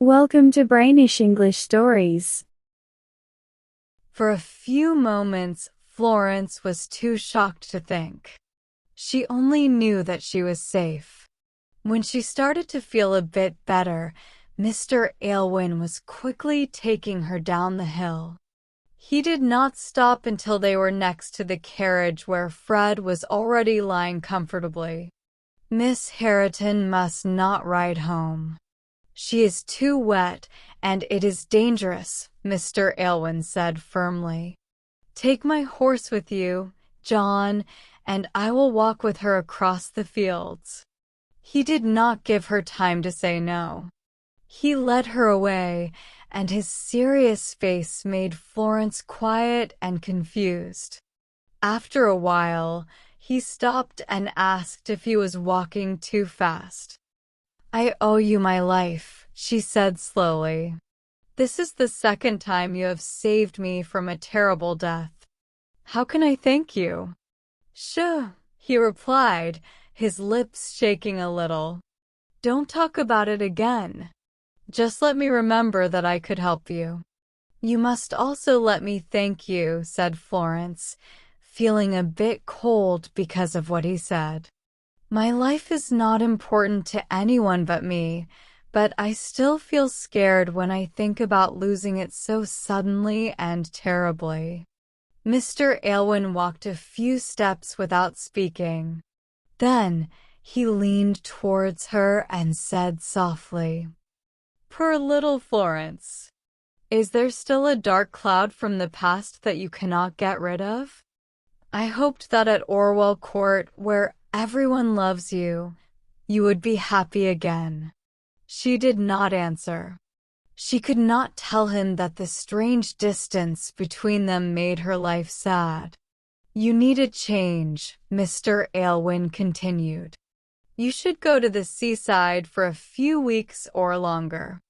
Welcome to Brainish English Stories. For a few moments, Florence was too shocked to think. She only knew that she was safe. When she started to feel a bit better, Mr. Aylwin was quickly taking her down the hill. He did not stop until they were next to the carriage where Fred was already lying comfortably. Miss Harriton must not ride home. She is too wet, and it is dangerous, Mr. Aylwin said firmly. Take my horse with you, John, and I will walk with her across the fields. He did not give her time to say no. He led her away, and his serious face made Florence quiet and confused. After a while, he stopped and asked if he was walking too fast. I owe you my life, she said slowly. This is the second time you have saved me from a terrible death. How can I thank you? Shh, he replied, his lips shaking a little. Don't talk about it again. Just let me remember that I could help you. You must also let me thank you, said Florence, feeling a bit cold because of what he said. My life is not important to anyone but me, but I still feel scared when I think about losing it so suddenly and terribly. Mr. Aylwin walked a few steps without speaking. Then he leaned towards her and said softly, Poor little Florence. Is there still a dark cloud from the past that you cannot get rid of? I hoped that at Orwell Court, where everyone loves you, you would be happy again. She did not answer. She could not tell him that the strange distance between them made her life sad. You need a change, Mr. Aylwin continued. You should go to the seaside for a few weeks or longer.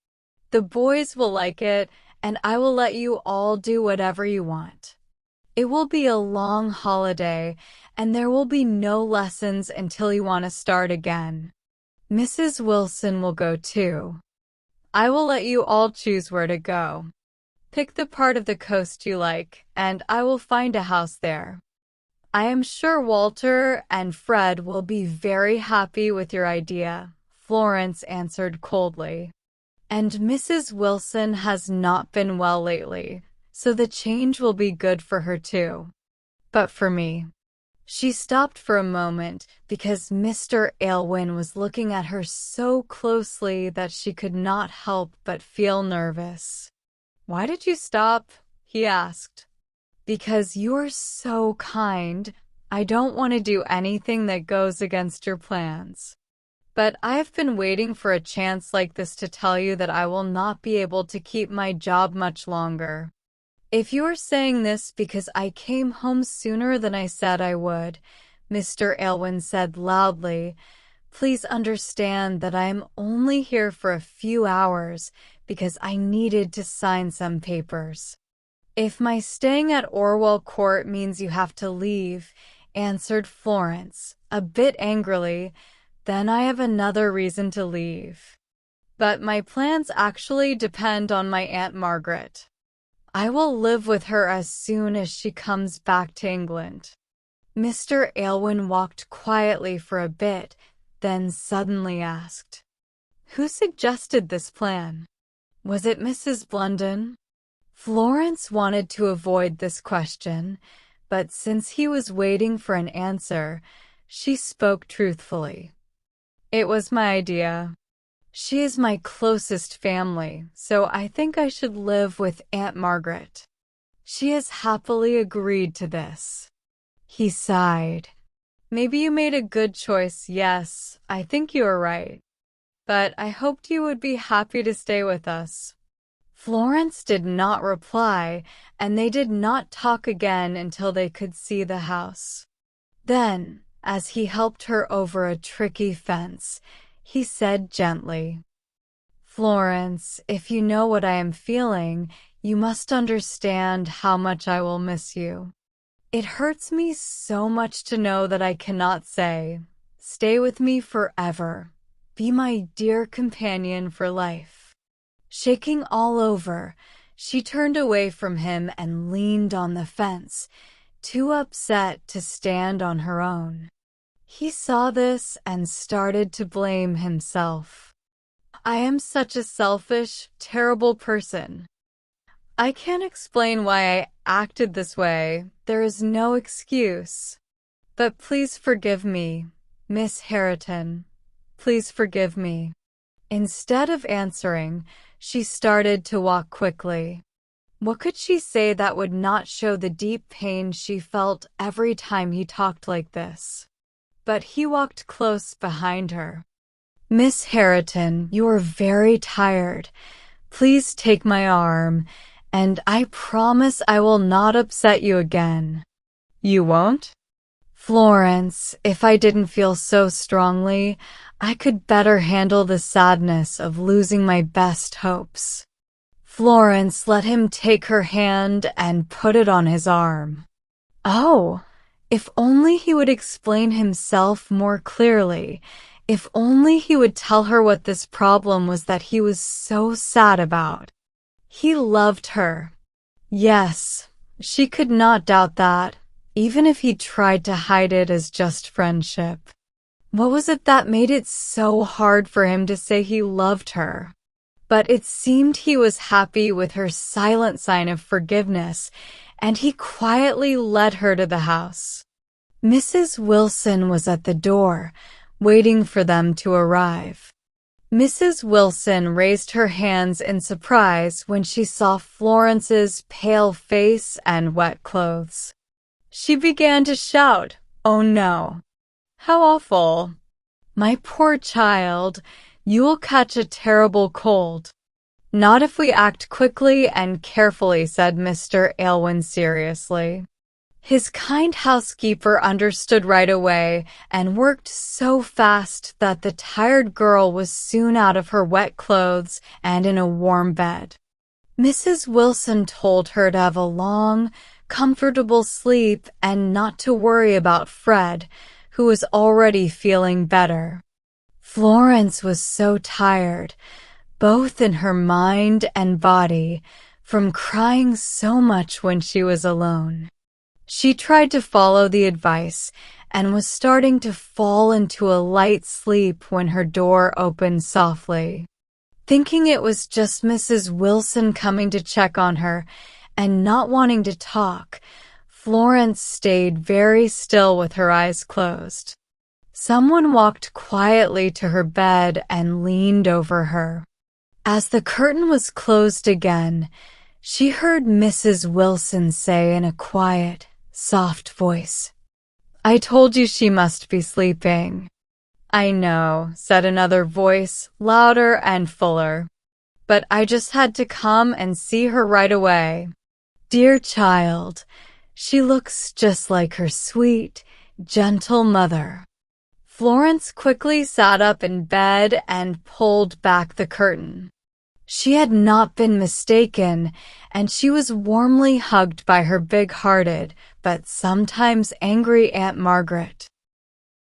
The boys will like it, and I will let you all do whatever you want. It will be a long holiday, and there will be no lessons until you want to start again. Mrs. Wilson will go too. I will let you all choose where to go. Pick the part of the coast you like, and I will find a house there. I am sure Walter and Fred will be very happy with your idea, Florence answered coldly. And Mrs. Wilson has not been well lately, so the change will be good for her too. But for me. She stopped for a moment because Mr. Aylwin was looking at her so closely that she could not help but feel nervous. Why did you stop? He asked. Because you're so kind. I don't want to do anything that goes against your plans. But I have been waiting for a chance like this to tell you that I will not be able to keep my job much longer. If you are saying this because I came home sooner than I said I would, Mr. Aylwin said loudly, please understand that I am only here for a few hours because I needed to sign some papers. If my staying at Orwell Court means you have to leave, answered Florence, a bit angrily, then I have another reason to leave. But my plans actually depend on my Aunt Margaret. I will live with her as soon as she comes back to England. Mr. Aylwin walked quietly for a bit, then suddenly asked, Who suggested this plan? Was it Mrs. Blunden? Florence wanted to avoid this question, but since he was waiting for an answer, she spoke truthfully. It was my idea. She is my closest family, so I think I should live with Aunt Margaret. She has happily agreed to this. He sighed. Maybe you made a good choice, yes, I think you are right. But I hoped you would be happy to stay with us. Florence did not reply, and they did not talk again until they could see the house. Then, as he helped her over a tricky fence, he said gently, Florence, if you know what I am feeling, you must understand how much I will miss you. It hurts me so much to know that I cannot say, stay with me forever, be my dear companion for life. Shaking all over, she turned away from him and leaned on the fence, too upset to stand on her own. He saw this and started to blame himself. I am such a selfish, terrible person. I can't explain why I acted this way. There is no excuse. But please forgive me, Miss Harriton. Please forgive me. Instead of answering, she started to walk quickly. What could she say that would not show the deep pain she felt every time he talked like this? But he walked close behind her. Miss Harriton, you are very tired. Please take my arm, and I promise I will not upset you again. You won't? Florence, if I didn't feel so strongly, I could better handle the sadness of losing my best hopes. Florence let him take her hand and put it on his arm. Oh, if only he would explain himself more clearly. If only he would tell her what this problem was that he was so sad about. He loved her. Yes, she could not doubt that, even if he tried to hide it as just friendship. What was it that made it so hard for him to say he loved her? But it seemed he was happy with her silent sign of forgiveness, and he quietly led her to the house. Mrs. Wilson was at the door, waiting for them to arrive. Mrs. Wilson raised her hands in surprise when she saw Florence's pale face and wet clothes. She began to shout, "Oh no! How awful! My poor child, you will catch a terrible cold." "Not if we act quickly and carefully," said Mr. Aylwin seriously. His kind housekeeper understood right away and worked so fast that the tired girl was soon out of her wet clothes and in a warm bed. Mrs. Wilson told her to have a long, comfortable sleep and not to worry about Fred, who was already feeling better. Florence was so tired, both in her mind and body, from crying so much when she was alone. She tried to follow the advice and was starting to fall into a light sleep when her door opened softly. Thinking it was just Mrs. Wilson coming to check on her and not wanting to talk, Florence stayed very still with her eyes closed. Someone walked quietly to her bed and leaned over her. As the curtain was closed again, she heard Mrs. Wilson say in a quiet, soft voice, "I told you she must be sleeping." "I know," said another voice, louder and fuller. "But I just had to come and see her right away. Dear child, she looks just like her sweet, gentle mother." Florence quickly sat up in bed and pulled back the curtain. She had not been mistaken, and she was warmly hugged by her big-hearted, but sometimes angry Aunt Margaret.